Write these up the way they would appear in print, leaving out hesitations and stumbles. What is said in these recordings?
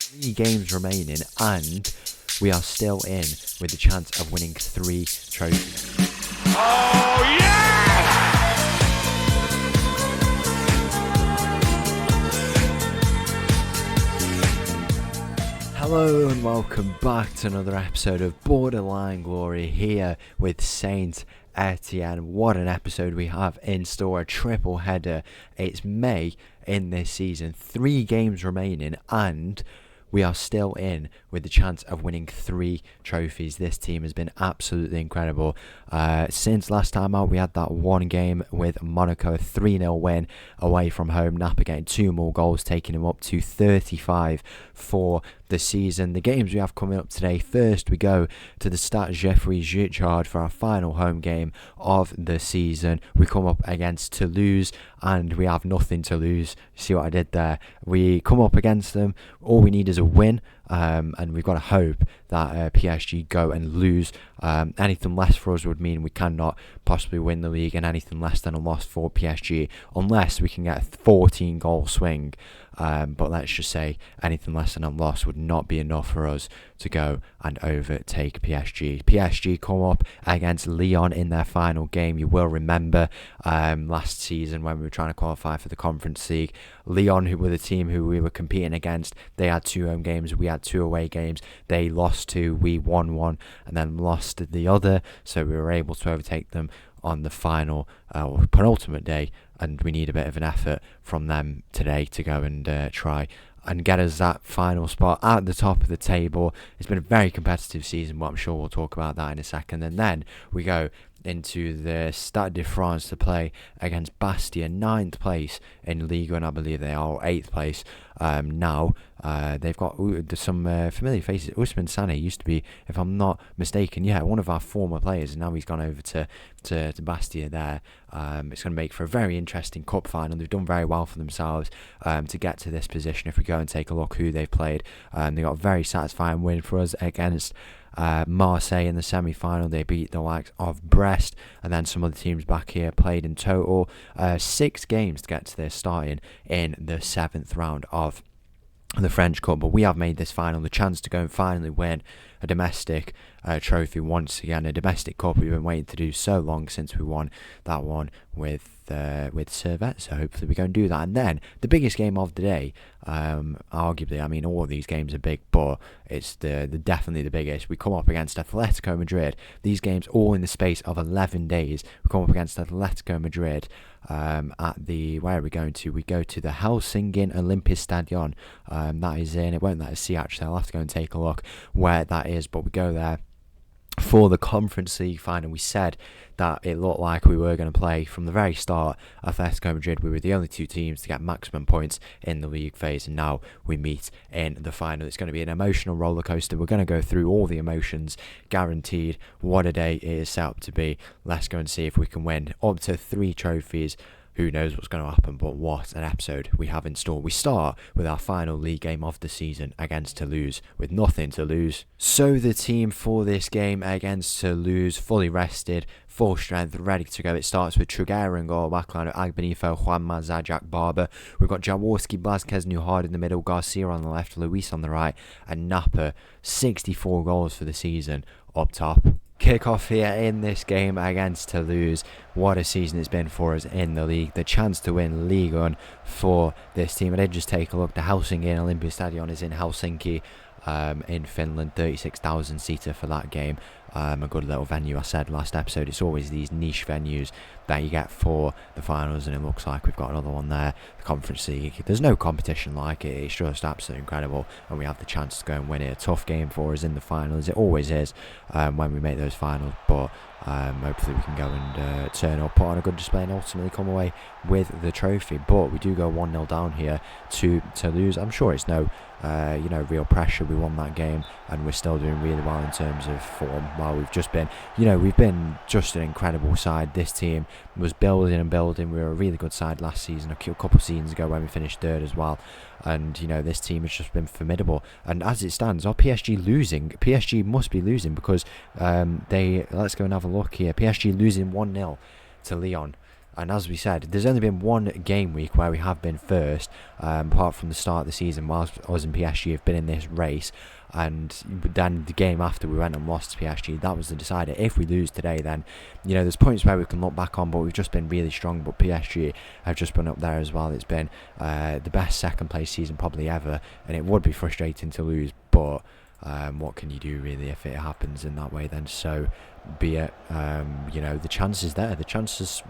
3 games remaining, and we are still in with the chance of winning 3 trophies. Oh, yeah! Hello and welcome back to another episode of Borderline Glory here with Saint Etienne. What an episode we have in store, a triple header. It's May in this season, 3 games remaining, and we are still in with the chance of winning 3 trophies. This team has been absolutely incredible. Since last time out, we had that one game with Monaco, a 3-0 win away from home. Napa getting 2 more goals, taking him up to 35 for the season. The games we have coming up today: first we go to the Stade Geoffroy Guichard for our final home game of the season. We come up against Toulouse and we have nothing to lose. See what I did there? We come up against them, all we need is a win, and we've got to hope that PSG go and lose. Anything less for us would mean we cannot possibly win the league, and anything less than a loss for PSG, unless we can get a 14 goal swing. But let's just say anything less than a loss would not be enough for us to go and overtake PSG. PSG come up against Lyon in their final game. You will remember last season when we were trying to qualify for the Conference League, Lyon, who were the team who we were competing against, they had 2 home games, we had 2 away games. They lost 2, we won 1, and then lost the other, so we were able to overtake them on the final or penultimate day, and we need a bit of an effort from them today to go and try and get us that final spot at the top of the table. It's been a very competitive season, but I'm sure we'll talk about that in a second. And then we go into the Stade de France to play against Bastia, 9th place in Ligue, and I believe they are 8th place now. They've got some familiar faces. Ousmane Sané used to be, if I'm not mistaken, one of our former players, and now he's gone over to Bastia there. It's going to make for a very interesting cup final. They've done very well for themselves to get to this position. If we go and take a look who they've played, they got a very satisfying win for us against Marseille in the semi-final. They beat the likes of Brest, and then some other teams back here played in total 6 games to get to this, starting in the 7th round of the French Cup. But we have made this final, the chance to go and finally win a domestic trophy once again, a domestic cup we've been waiting to do so long since we won that one with Servette. So hopefully we go and do that. And then the biggest game of the day, arguably, I mean all of these games are big, but it's the definitely the biggest. We come up against Atletico Madrid. These games all in the space of 11 days. We come up against Atletico Madrid at the, where are we going to? We go to the Helsinki Olympiastadion. That is in, it won't let us see actually, I'll have to go and take a look where that is, but we go there for the Conference League final. We said that it looked like we were going to play from the very start Atletico Madrid. We were the only 2 teams to get maximum points in the league phase, and now we meet in the final. It's going to be an emotional roller coaster. We're going to go through all the emotions, guaranteed. What a day it is set up to be. Let's go and see if we can win up to 3 trophies. Who knows what's going to happen, but what an episode we have in store. We start with our final league game of the season against Toulouse with nothing to lose. So the team for this game against Toulouse, fully rested, full strength, ready to go. It starts with Treble in goal, backline of Agbenifo, Juanma, Zajac, Barber. We've got Jaworski, Blazquez, Newhard in the middle, Garcia on the left, Luis on the right, and Napa, 64 goals for the season up top. Kick-off here in this game against Toulouse. What a season it's been for us in the league. The chance to win Ligue 1 for this team. I did just take a look. The Helsinki Olympiastadion is in Helsinki in Finland. 36,000 seater for that game. A good little venue. I said last episode, it's always these niche venues that you get for the finals, and it looks like we've got another one there. The Conference League, there's no competition like it. It's just absolutely incredible, and we have the chance to go and win it. A tough game for us in the finals, it always is when we make those finals, but hopefully we can go and turn up, put on a good display, and ultimately come away with the trophy. But we do go 1-0 down here to Toulouse. I'm sure it's no real pressure. We won that game, and we're still doing really well in terms of form. While we've just been, we've been just an incredible side. This team was building and building. We were a really good side last season, a couple of seasons ago when we finished 3rd as well. And this team has just been formidable. And as it stands, are PSG losing? PSG must be losing because let's go and have a look here. PSG losing 1-0 to Lyon. And as we said, there's only been one game week where we have been first, apart from the start of the season, whilst us and PSG have been in this race. And then the game after we went and lost to PSG, that was the decider. If we lose today, then, there's points where we can look back on, but we've just been really strong. But PSG have just been up there as well. It's been the best second place season probably ever, and it would be frustrating to lose, but what can you do really if it happens in that way then? So be it. The chance is there. The chance is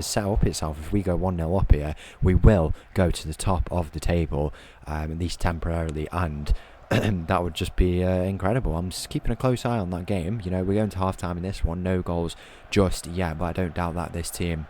set up itself. If we go 1-0 up here, we will go to the top of the table, at least temporarily, and that would just be incredible. I'm just keeping a close eye on that game. We're going to half time in this one. No goals just yet, but I don't doubt that this team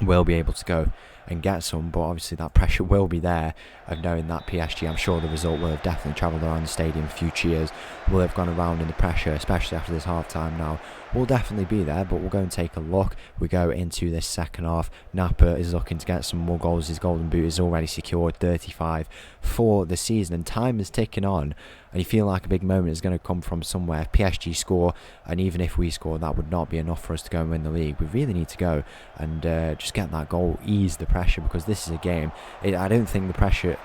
will be able to go and get some, but obviously that pressure will be there of knowing that PSG, I'm sure the result will have definitely travelled around the stadium a few cheers, will have gone around, in the pressure, especially after this half time now, will definitely be there. But we'll go and take a look. We go into this second half. Napa is looking to get some more goals. His golden boot is already secured, 35 for the season, and time is ticking on, and you feel like a big moment is going to come from somewhere. If PSG score, and even if we score, that would not be enough for us to go and win the league. We really need to go and just get that goal, ease the pressure, because this is a game. I don't think the pressure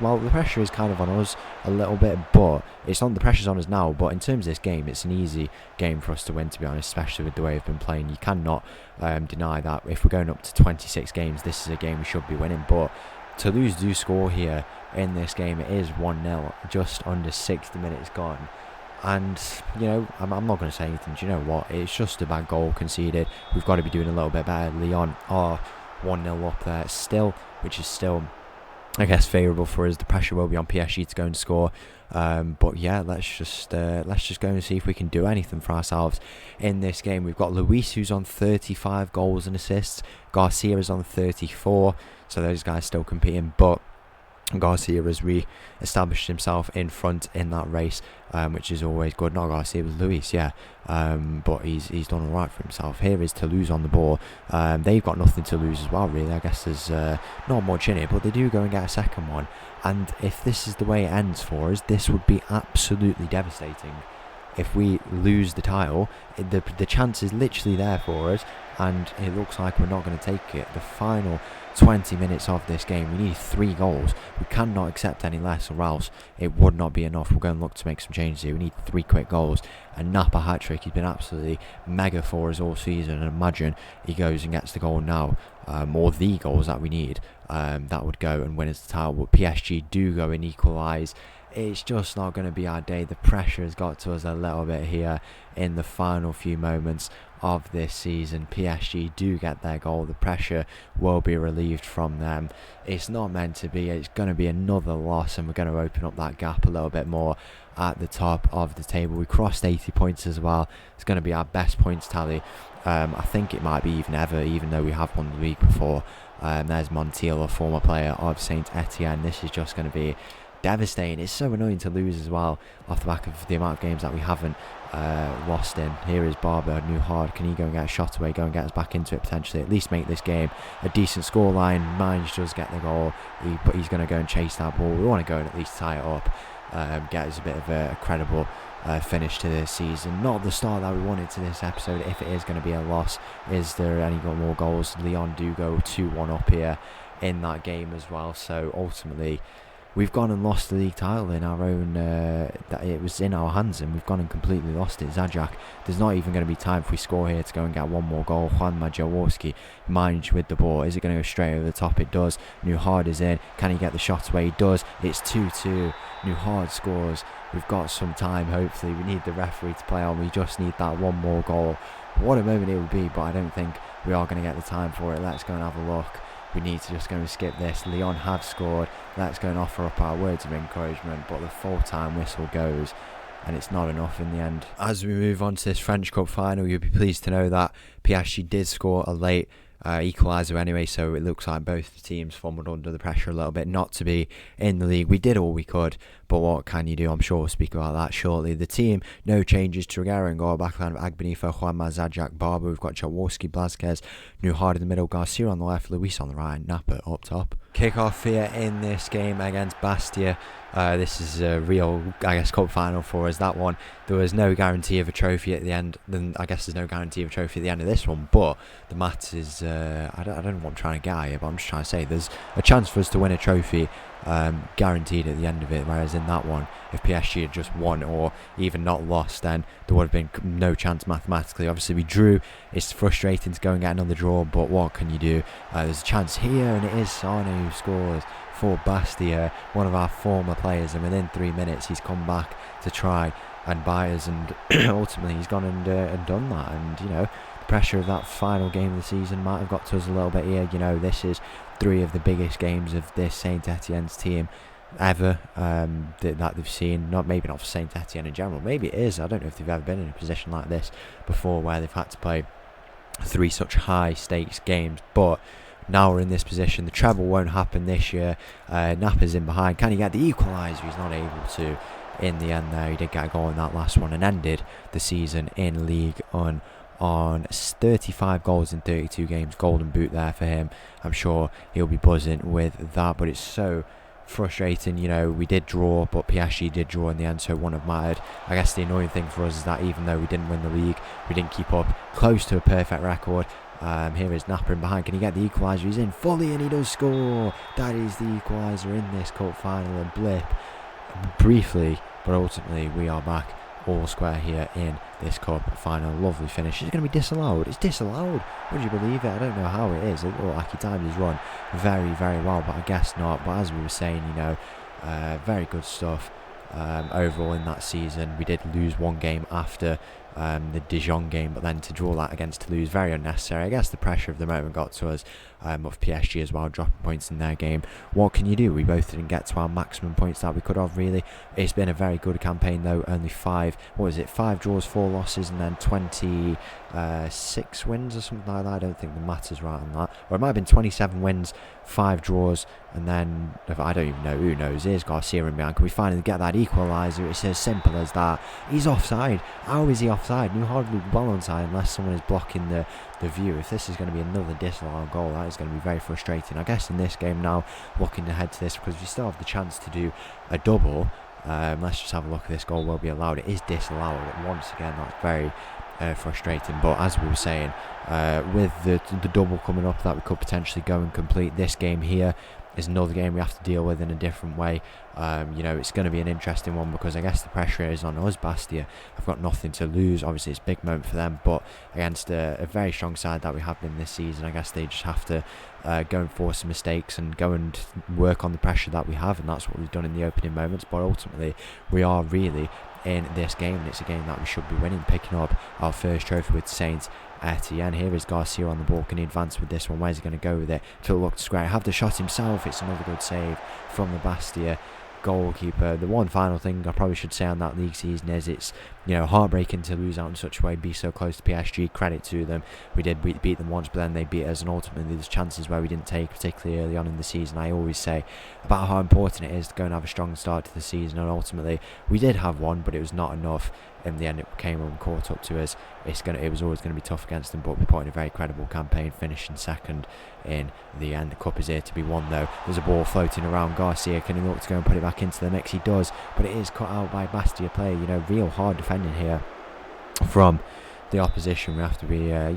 is kind of on us a little bit, but it's on. The pressure's on us now, but in terms of this game, it's an easy game for us to win, to be honest, especially with the way we've been playing. You cannot deny that if we're going up to 26 games, this is a game we should be winning. But Toulouse do score here in this game. It is 1-0, just under 60 minutes gone. And, I'm not going to say anything. Do you know what? It's just a bad goal conceded. We've got to be doing a little bit better. Lyon are 1-0 up there still, which is still, I guess, favourable for us. The pressure will be on PSG to go and score. But yeah, let's just go and see if we can do anything for ourselves in this game. We've got Luis, who's on 35 goals and assists. Garcia is on 34. So those guys still competing, but Garcia has re-established himself in front in that race, which is always good. Not Garcia, it was Luis, yeah. But he's done alright for himself. Here is Toulouse on the ball. They've got nothing to lose as well, really. I guess there's not much in it, but they do go and get a second one. And if this is the way it ends for us, this would be absolutely devastating. If we lose the title, the chance is literally there for us, and it looks like we're not going to take it. The final 20 minutes of this game, we need 3 goals. We cannot accept any less, or else it would not be enough. We're going to look to make some changes here. We need 3 quick goals. And Napa hat-trick, he's been absolutely mega for us all season, and imagine he goes and gets the goal now, or the goals that we need, that would go and win us the title. But PSG do go and equalise. It's just not going to be our day. The pressure has got to us a little bit here in the final few moments of this season. PSG do get their goal. The pressure will be relieved from them. It's not meant to be. It's going to be another loss, and we're going to open up that gap a little bit more at the top of the table. We crossed 80 points as well. It's going to be our best points tally. I think it might be even ever, even though we have won the league before. There's Montiel, a former player of Saint Etienne. This is just going to be devastating. It's so annoying to lose as well, off the back of the amount of games that we haven't lost in. Here is Barber, new hard. Can he go and get a shot away, go and get us back into it potentially, at least make this game a decent scoreline? Mines does get the goal, but he's going to go and chase that ball. We want to go and at least tie it up, get us a bit of a credible finish to this season. Not the start that we wanted to this episode. If it is going to be a loss, is there any more goals? Lyon do go 2-1 up here in that game as well. So ultimately, we've gone and lost the league title in our own, that it was in our hands, and we've gone and completely lost it. Zajac, there's not even going to be time if we score here to go and get one more goal. Juan Jaworski, Mange with the ball. Is it going to go straight over the top? It does. Newhard is in. Can he get the shot away? He does. It's 2-2. Newhard scores. We've got some time, hopefully. We need the referee to play on. We just need that one more goal. What a moment it would be, but I don't think we are going to get the time for it. Let's go and have a look. We need to just go and skip this. Lyon have scored. Let's go and offer up our words of encouragement, but the full-time whistle goes, and it's not enough in the end. As we move on to this French Cup final, you'll be pleased to know that PSG did score a late equaliser anyway, so it looks like both teams fumbled under the pressure a little bit not to be in the league. We did all we could, But what can you do? I'm sure we'll speak about that shortly. The team, no changes. Triguero and goal, backline of Agbonifo, Juanma, Zajac, Barber. We've got Jaworski, Blazquez, Nuhard in the middle, Garcia on the left, Luis on the right, Napa up top. Kick-off here in this game against Bastia. This is a real, cup final for us. That one, there was no guarantee of a trophy at the end. Then I guess there's no guarantee of a trophy at the end of this one. But the maths is, I don't know what I'm trying to get at here, but I'm just trying to say there's a chance for us to win a trophy, guaranteed at the end of it. Whereas in that one, if PSG had just won or even not lost, then there would have been no chance mathematically. Obviously, we drew. It's frustrating to go and get another draw, but what can you do? There's a chance here, and it is Sane who scores for Bastia, one of our former players, and within 3 minutes he's come back to try and buy us, and ultimately he's gone and done that. And the pressure of that final game of the season might have got to us a little bit here. This is 3 of the biggest games of this Saint Etienne's team ever that they've seen. Maybe not for Saint Etienne in general, maybe it is. I don't know if they've ever been in a position like this before where they've had to play 3 such high stakes games, but now we're in this position. The treble won't happen this year. Napa's in behind. Can he get the equaliser? He's not able to in the end there. He did get a goal in that last one and ended the season in Ligue on 35 goals in 32 games. Golden boot there for him. I'm sure he'll be buzzing with that, but it's so frustrating. We did draw, but PSG did draw in the end, so it wouldn't have mattered. I guess the annoying thing for us is that even though we didn't win the league, we didn't keep up close to a perfect record. Here is Napa in behind. Can he get the equaliser? He's in fully and he does score. That is the equaliser in this cup final. A blip briefly, but ultimately we are back all square here in this cup final. Lovely finish. Is it going to be disallowed? It's disallowed. Would you believe it? I don't know how it is. It looked like he timed his run very, very well, but I guess not. But as we were saying, very good stuff overall in that season. We did lose one game after the Dijon game, but then to draw that against Toulouse, very unnecessary. I guess the pressure of the moment got to us, of PSG as well, dropping points in their game. What can you do? We both didn't get to our maximum points that we could have, really. It's been a very good campaign though. Only 5 draws, 4 losses, and then 26 wins or something like that. I don't think the maths is right on that. Or it might have been 27 wins, 5 draws, and then I don't even know. Who knows? Here's Garcia in behind. Can we finally get that equaliser? It's as simple as that. He's offside. How is he offside? You hardly well onside unless someone is blocking the view. If this is going to be another disallowed goal, that is going to be very frustrating. I guess in this game now, looking ahead to this, because we still have the chance to do a double. Let's just have a look at this goal. Will be allowed. It is disallowed once again. That's very frustrating. But as we were saying, with the double coming up that we could potentially go and complete, this game here is another game we have to deal with in a different way. It's going to be an interesting one because I guess the pressure is on us. Bastia have got nothing to lose. Obviously it's a big moment for them, but against a very strong side that we have been this season, I guess they just have to go and force some mistakes and go and work on the pressure that we have, and that's what we've done in the opening moments. But ultimately we are really in this game, and it's a game that we should be winning, picking up our first trophy with Saint Etienne. Here is Garcia on the ball. Can he advance with this one? Where's he going to go with it? To look square. Have the shot himself. It's another good save from the Bastia goalkeeper. The one final thing I probably should say on that league season is it's heartbreaking to lose out in such a way, be so close to PSG. Credit to them. We did beat them once, but then they beat us, and ultimately there's chances where we didn't take, particularly early on in the season. I always say about how important it is to go and have a strong start to the season, and ultimately we did have one, but it was not enough. In the end, it came and caught up to us. It was always going to be tough against them, but we put in a very credible campaign, finishing second in the end. The cup is here to be won though. There's a ball floating around. Garcia, can he look to go and put it back into the mix? He does, but it is cut out by Bastia player. Real hard defending here from the opposition. We have to be, I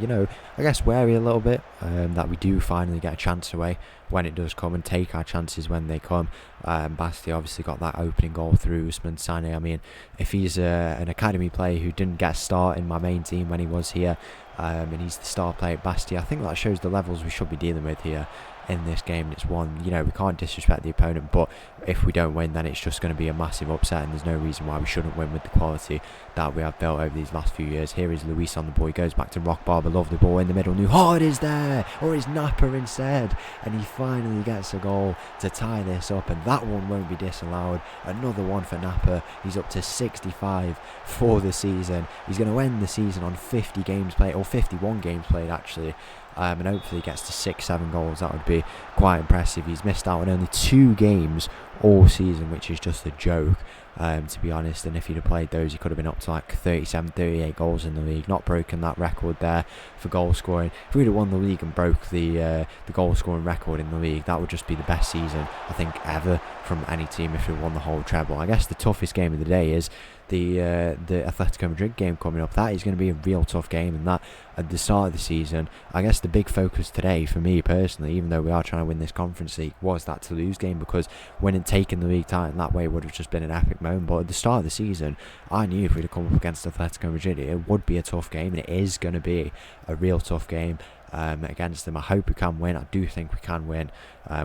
guess wary a little bit, that we do finally get a chance away when it does come, and take our chances when they come. Bastia obviously got that opening goal through Usman Sane. I mean, if he's an academy player who didn't get a start in my main team when he was here, and he's the star player at Bastia, I think that shows the levels we should be dealing with here in this game. It's one, we can't disrespect the opponent, but if we don't win, then it's just going to be a massive upset, and there's no reason why we shouldn't win with the quality that we have built over these last few years. Here is Luis on the ball. He goes back to Rock Barber. Lovely ball in the middle. Nuhard is there, or is Napa instead, and he finally gets a goal to tie this up, and that one won't be disallowed. Another one for Napa. He's up to 65 for the season. He's going to end the season on 50 games played, or 51 games played actually. and hopefully he gets to 6-7 goals. That would be quite impressive. He's missed out on only 2 games all season, which is just a joke, to be honest. And if he'd have played those, he could have been up to like 37, 38 goals in the league. Not broken that record there for goal scoring. If we'd have won the league and broke the goal scoring record in the league, that would just be the best season I think ever from any team if we won the whole treble. I guess the toughest game of the day is the Atletico Madrid game coming up. That is going to be a real tough game, and that at the start of the season, I guess the big focus today for me personally, even though we are trying to win this Conference League, was that Toulouse game, because winning, taking the league title in that way would have just been an epic moment. But at the start of the season, I knew if we'd have come up against Atletico Madrid, it would be a tough game, and it is going to be a real tough game against them. I hope we can win. I do think we can win.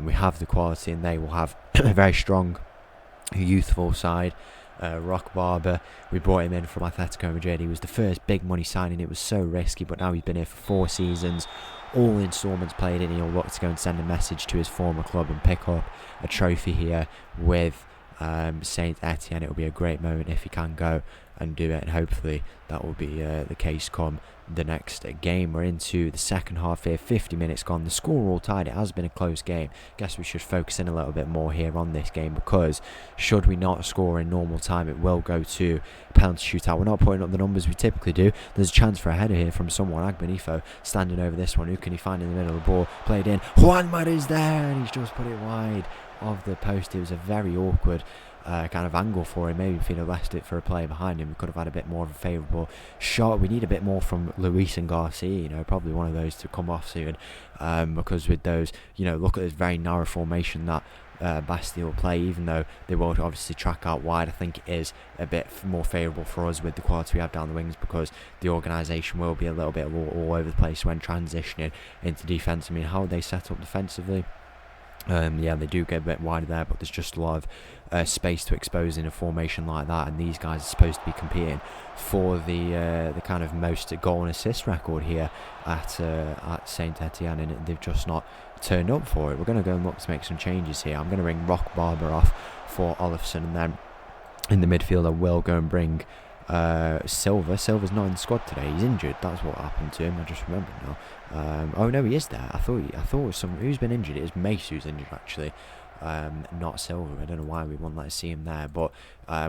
We have the quality, and they will have a very strong, youthful side. Rock Barber, we brought him in from Atletico Madrid. He was the first big money signing. It was so risky, but now he's been here for 4 seasons, all installments played in. He'll look to go and send a message to his former club and pick up a trophy here with Saint Etienne. It will be a great moment if he can go and do it, and hopefully that will be the case come the next game. We're into the second half here, 50 minutes gone, the score all tied. It has been a close game. Guess we should focus in a little bit more here on this game, because should we not score in normal time, it will go to penalty shootout. We're not putting up the numbers we typically do. There's a chance for a header here from someone. Agbenifo standing over this one. Who can he find in the middle of the ball? Played in. Juanma is there, and he's just put it wide of the post. It was a very awkward kind of angle for him. Maybe if he'd have left it for a player behind him, we could have had a bit more of a favourable shot. We need a bit more from Luis and Garcia, probably one of those to come off soon, because with those, look at this very narrow formation that Bastia will play. Even though they will obviously track out wide, I think it is a bit more favourable for us with the quality we have down the wings, because the organisation will be a little bit all over the place when transitioning into defence. I mean, how they set up defensively, they do get a bit wider there, but there's just a lot of space to expose in a formation like that, and these guys are supposed to be competing for the kind of most goal and assist record here at Saint Etienne, and they've just not turned up for it. We're going to go and look to make some changes here. I'm going to bring Rock Barber off for Olofsson, and then in the midfield I will go and bring Silva. Silva's not in the squad today. He's injured. That's what happened to him. I just remembered now. Oh no, he is there. I thought it was someone who's been injured. It was Mace who's injured actually. Not Silva. I don't know why we wouldn't let us see him there, but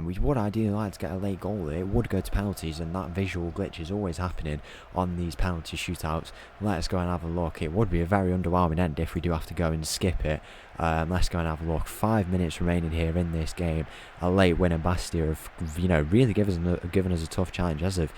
we would ideally like to get a late goal there. It would go to penalties, and that visual glitch is always happening on these penalty shootouts. Let us go and have a look. It would be a very underwhelming end if we do have to go and skip it. Let's go and have a look. 5 minutes remaining here in this game. A late winner. Bastia have really given us a tough challenge, as of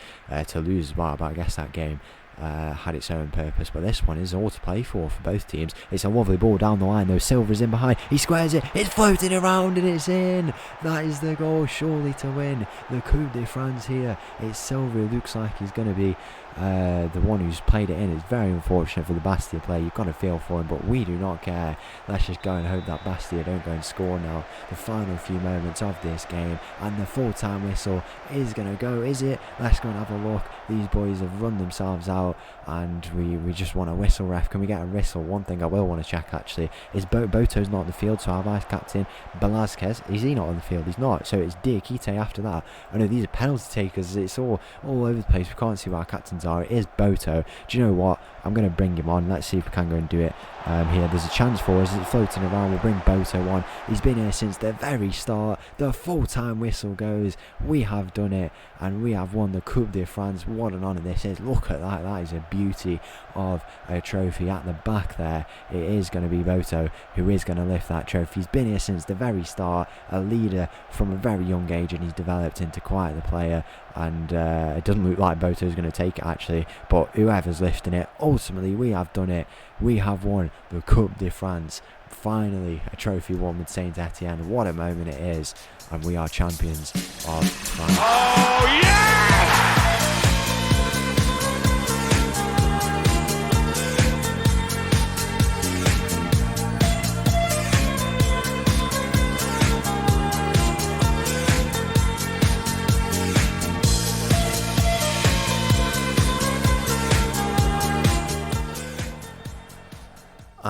Toulouse as well, but I guess that game had its own purpose, but this one is all to play for both teams. It's a lovely ball down the line though. Silva's in behind, he squares it, it's floating around and it's in. That is the goal surely to win the Coupe de France here. It's Silva. It looks like he's going to be the one who's played it in. It's very unfortunate for the Bastia player. You've got to feel for him, but we do not care. Let's just go and hope that Bastia don't go and score now. The final few moments of this game, and the full-time whistle is going to go, is it? Let's go and have a look. These boys have run themselves out, and we just want a whistle, ref. Can we get a whistle? One thing I will want to check actually is Boto's not on the field, so our vice captain Velázquez, is he not on the field? He's not, so it's Diakite after that. I know these are penalty takers. It's all over the place. We can't see where our captains are. It is Boto. Do you know what? I'm going to bring him on. Let's see if we can go and do it here. There's a chance for us. It's floating around. We'll bring Boto on. He's been here since the very start. The full-time whistle goes. We have done it, and we have won the Coupe de France. What an honour this is. Look at that. That is a beauty of a trophy at the back there. It is going to be Boto who is going to lift that trophy. He's been here since the very start, a leader from a very young age, and he's developed into quite the player. And it doesn't look like Boto's going to take it actually, but whoever's lifting it, ultimately we have done it. We have won the Coupe de France. Finally a trophy won with Saint Etienne. What a moment it is, and we are champions of France. Oh yeah!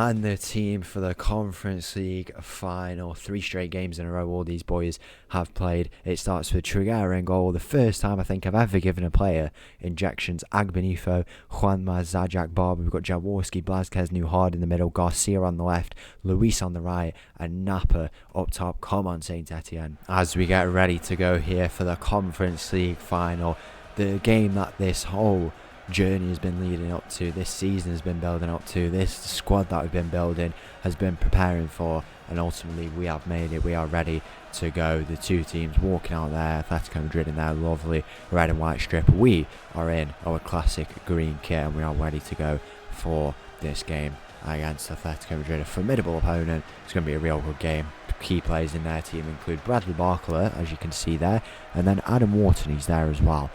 And the team for the Conference League final. 3 straight games in a row all these boys have played. It starts with Treble in goal. The first time I think I've ever given a player injections. Agbenifo, Juanma, Zajac, Barber. We've got Jaworski, Blazquez, Newhard in the middle. Garcia on the left. Luis on the right. And Napa up top. Come on, Saint Etienne. As we get ready to go here for the Conference League final. The game that this whole journey has been leading up to, this season has been building up to, this squad that we've been building has been preparing for, and ultimately we have made it. We are ready to go. The two teams walking out there, Atletico Madrid in their lovely red and white strip. We are in our classic green kit and we are ready to go for this game against Atletico Madrid, a formidable opponent. It's going to be a real good game. Key players in their team include Bradley Barkler, as you can see there, and then Adam Wharton, he's there as well.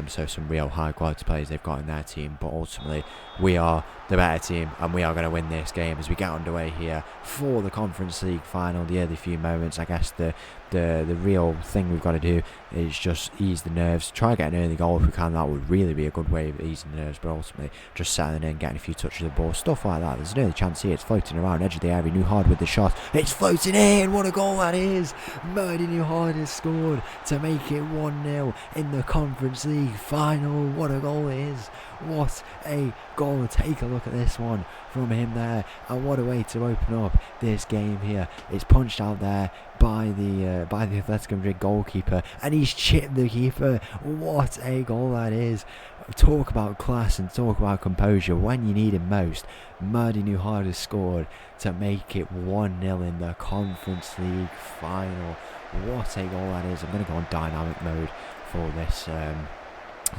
So some real high quality players they've got in their team, but ultimately we are the better team and we are going to win this game as we get underway here for the Conference League final. The early few moments, I guess the real thing we've got to do is just ease the nerves, try and get an early goal if we can. That would really be a good way of easing the nerves, but ultimately just settling in, getting a few touches of the ball, stuff like that. There's an early chance here. It's floating around edge of the area. Newhard with the shot, it's floating in. What a goal that is. Mighty Newhard has scored to make it 1-0 in the Conference League final. What a goal it is. What a goal. Take a look at this one from him there, and what a way to open up this game here. It's punched out there by the Atletico Madrid goalkeeper, and he's chipped the keeper. What a goal that is. Talk about class and talk about composure when you need him most. Mighty Newhard has scored to make it 1-0 in the Conference League final. What a goal that is. I'm going to go on dynamic mode for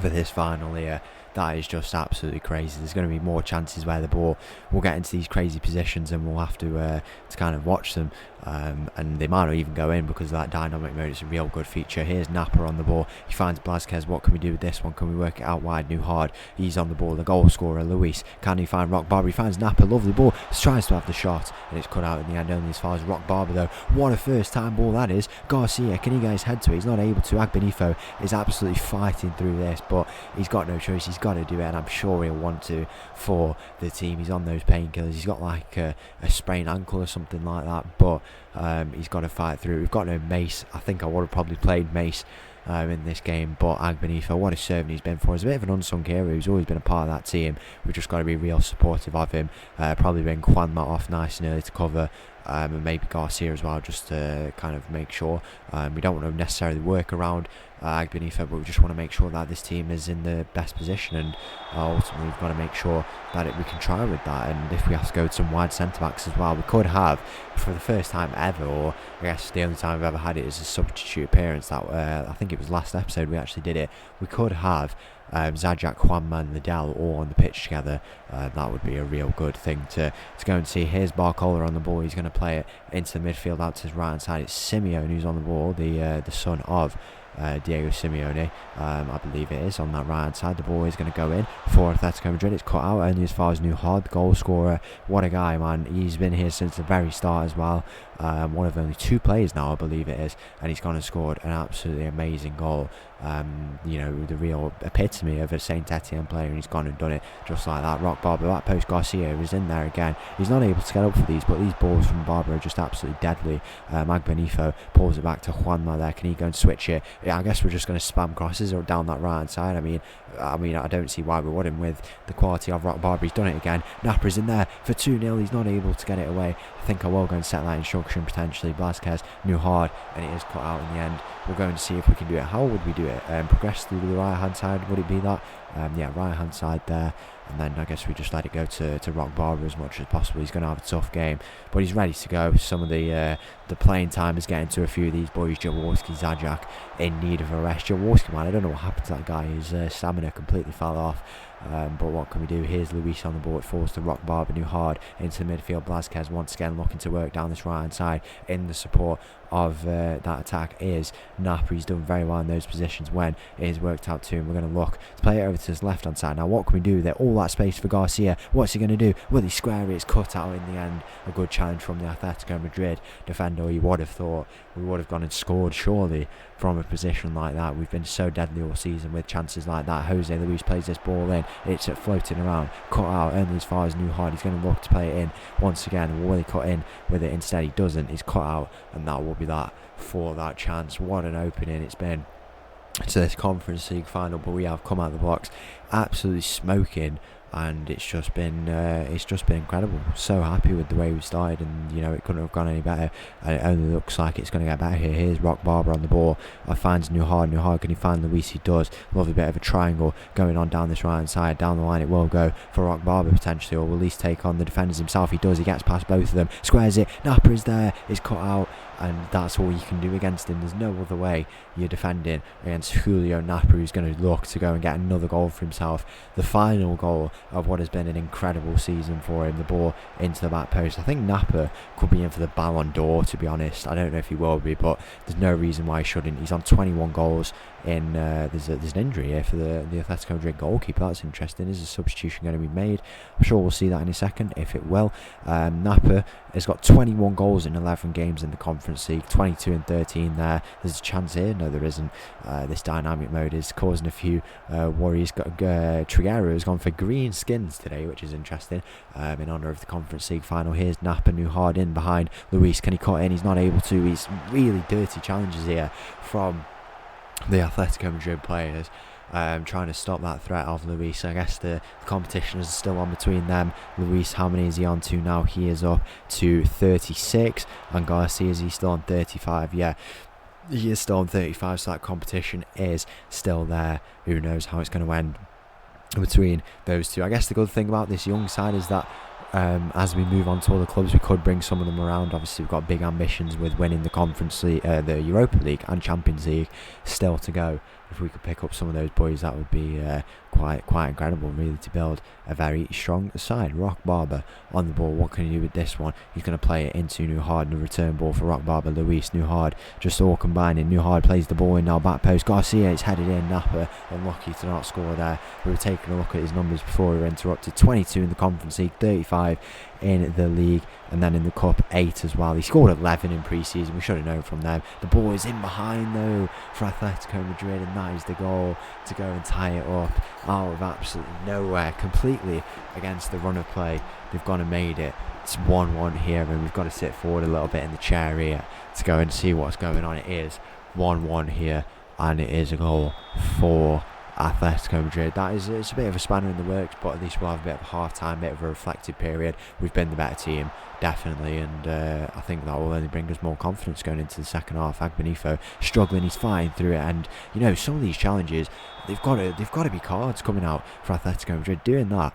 this final here. That is just absolutely crazy. There's going to be more chances where the ball will get into these crazy positions and we'll have to kind of watch them, and they might not even go in because of that dynamic mode. It's a real good feature. Here's Napa on the ball. He finds Blazquez. What can we do with this one? Can we work it out wide? Newhard, he's on the ball. The goal scorer Luis, can he find Rock Barber? He finds Napa. Lovely ball. He tries to have the shot and it's cut out in the end, only as far as Rock Barber though. What a first time ball that is. Garcia, can he get his head to it? He's not able to. Agbenifo is absolutely fighting through this, but he's got no choice. He's got to do it, and I'm sure he'll want to for the team. He's on those painkillers. He's got like a sprained ankle or something like that, but he's got to fight through. We've got no Mace. I think I would have probably played Mace in this game, but Agbenifo, what a servant he's been for. He's a bit of an unsung hero. He's always been a part of that team. We've just got to be real supportive of him. Probably bring Juanma off nice and early to cover, and maybe Garcia as well, just to kind of make sure. We don't want to necessarily work around Agbenifo, but we just want to make sure that this team is in the best position, and ultimately we've got to make sure that we can try with that. And if we have to go to some wide centre backs as well, we could have, for the first time ever, or I guess the only time we've ever had it as a substitute appearance, that I think it was last episode we actually did it. We could have Zajac, Juanma and Liddell all on the pitch together. That would be a real good thing to go and see. Here's Barcola on the ball. He's going to play it into the midfield out to his right hand side. It's Simeone who's on the ball, the son of Diego Simeone, I believe it is, on that right hand side. The ball is going to go in for Atletico Madrid. It's cut out only as far as Newhard, the goal scorer. What a guy, man. He's been here since the very start as well. One of only 2 players now, I believe it is, and he's gone and scored an absolutely amazing goal. The real epitome of a Saint Etienne player, and he's gone and done it just like that. Rock Barber, that post. Garcia is in there again. He's not able to get up for these, but these balls from Barber are just absolutely deadly. Agbenifo pulls it back to Juanma there. Can he go and switch it? Yeah, I guess we're just going to spam crosses or down that right hand side. I mean, I don't see why we wouldn't with the quality of Rock Barber. He's done it again. Napa's in there for 2-0. He's not able to get it away. I think I will go and set that instruction potentially. Blazquez, Newhard, and it is cut out in the end. We're going to see if we can do it. How would we do it? Progress through the right hand side, would it be that? Yeah, right hand side there, and then I guess we just let it go to Rock Barber as much as possible. He's going to have a tough game, but he's ready to go. Some of the playing time is getting to a few of these boys. Jaworski, Zajac in need of a rest. Jaworski, man, I don't know what happened to that guy. His stamina completely fell off. But what can we do? Here's Luis on the ball. It falls to Rock Barber, Newhard into the midfield. Blazquez once again looking to work down this right hand side. In the support of that attack is Napa. He's done very well in those positions when it is worked out to him. We're going to look to play it over to his left hand side. Now what can we do there? All that space for Garcia. What's he going to do? Will he square it? It's cut out in the end. A good challenge from the Atletico Madrid defender. You would have thought we would have gone and scored surely from a position like that. We've been so deadly all season with chances like that. Jose Luis plays this ball in, it's floating around, cut out only as far as Newhard. He's going to look to play it in once again. Will he cut in with it? Instead he doesn't. He's cut out, and that will be that for that chance. What an opening it's been to this Conference League final, but we have come out of the blocks absolutely smoking, and it's just been incredible. So happy with the way we started, and it couldn't have gone any better, and it only looks like it's going to get better here. Here's Rock Barber on the ball, finds Newhard, can he find Luis? He does. Lovely bit of a triangle going on down this right hand side. Down the line it will go for Rock Barber potentially, or will at least take on the defenders himself. He does. He gets past both of them, squares it. Napa is there, it's cut out, and that's all you can do against him. There's no other way you're defending against Julio Napa, who's going to look to go and get another goal for himself. The final goal of what has been an incredible season for him, the ball into the back post. I think Napa could be in for the Ballon d'Or, to be honest. I don't know if he will be, but there's no reason why he shouldn't. He's on 21 goals in there's an injury here for the Atletico Madrid goalkeeper. That's interesting. Is a substitution going to be made? I'm sure we'll see that in a second if it will. Napa has got 21 goals in 11 games in the Conference League, 22 and 13 there. There's a chance here. No, there isn't. This dynamic mode is causing a few worries. Trigueiro has gone for green skins today, which is interesting, in honour of the Conference League final. Here's Napa, Newhard in behind Luis. Can he cut in? He's not able to. He's really dirty challenges here from the Atletico Madrid players, trying to stop that threat of Luis. I guess the competition is still on between them. Luis, how many is he on to now? He is up to 36, and Garcia, is he still on 35? Yeah, he is still on 35, so that competition is still there. Who knows how it's going to end between those two. I guess the good thing about this young side is that as we move on to other clubs, we could bring some of them around. Obviously we've got big ambitions with winning the Conference League, the Europa League and Champions League still to go. If we could pick up some of those boys, that would be quite incredible, really, to build a very strong side. Rock Barber on the ball. What can he do with this one? He's going to play it into Newhard, and a return ball for Rock Barber. Luis, Newhard, just all combining. Newhard plays the ball in now, back post. Garcia, it's headed in. Napa unlucky to not score there. We were taking a look at his numbers before we were interrupted. 22 in the Conference League, 35 in the league, and then in the Cup 8 as well. He scored 11 in pre-season. We should have known from them. The ball is in behind though for Atletico Madrid, and that is the goal to go and tie it up out of absolutely nowhere, completely against the run of play. They've gone and made it. It's 1-1 here, and we've got to sit forward a little bit in the chair here to go and see what's going on. It is 1-1 here, and it is a goal for Atletico Madrid. It's a bit of a spanner in the works, but at least we'll have a bit of a half-time, bit of a reflective period. We've been the better team, definitely, and I think that will only bring us more confidence going into the second half. Agbonifo struggling, he's fighting through it, and some of these challenges, they've got to be cards coming out for Atletico Madrid. Doing that,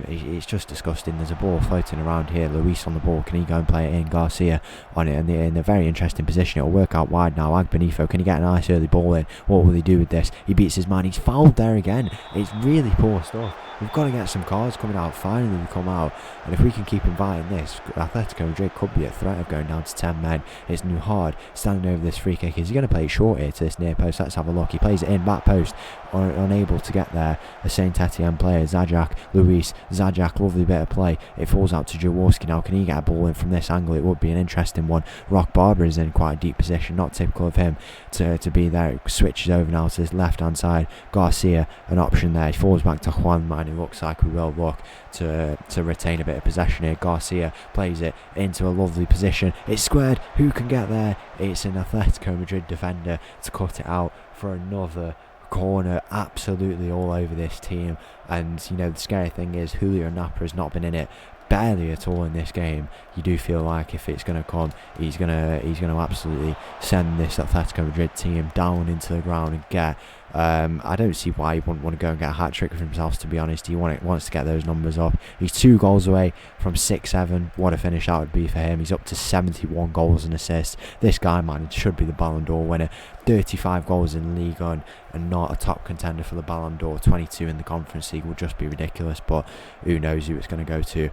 it's just disgusting. There's a ball floating around here. Luis on the ball. Can he go and play it in? Garcia on it, and in a very interesting position. It'll work out wide now. Agbonifo, can he get a nice early ball in? What will he do with this? He beats his man. He's fouled there again. It's really poor stuff. We've got to get some cards coming out. Finally they come out, and if we can keep inviting this, Atletico Madrid could be a threat of going down to 10 men. It's Newhard standing over this free kick. Is he going to play it short here to this near post? Let's have a look. He plays it in, back post, unable to get there. A Saint Etienne player, Zajac, Luis, Zajac, lovely bit of play. It falls out to Jaworski now. Can he get a ball in from this angle? It would be an interesting one. Rock Barber is in quite a deep position, not typical of him to be there. It switches over now to this left hand side. Garcia, an option there. He falls back to Juan, and it looks like we will look to retain a bit of possession here. Garcia plays it into a lovely position. It's squared. Who can get there? It's an Atletico Madrid defender to cut it out for another corner. Absolutely all over this team, and the scary thing is Julio Napa has not been in it barely at all in this game. You do feel like if it's going to come, he's going to absolutely send this Atletico Madrid team down into the ground and get I don't see why he wouldn't want to go and get a hat-trick for himself, to be honest. He wants to get those numbers up. He's 2 goals away from 6-7. What a finish that would be for him. He's up to 71 goals and assists. This guy, man, should be the Ballon d'Or winner. 35 goals in Ligue and not a top contender for the Ballon d'Or. 22 in the Conference League would just be ridiculous, but who knows who it's going to go to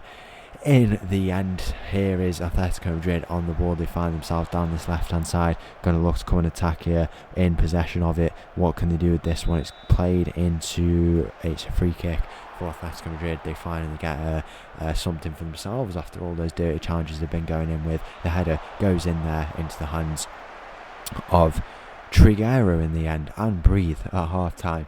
in the end. Here is Atletico Madrid on the ball. They find themselves down this left hand side, going to look to come and attack here, in possession of it. What can they do with this one? It's played into, it's a free kick for Atletico Madrid. They finally get something for themselves after all those dirty challenges they've been going in with. The header goes in there into the hands of Triguero in the end, and breathe at half time.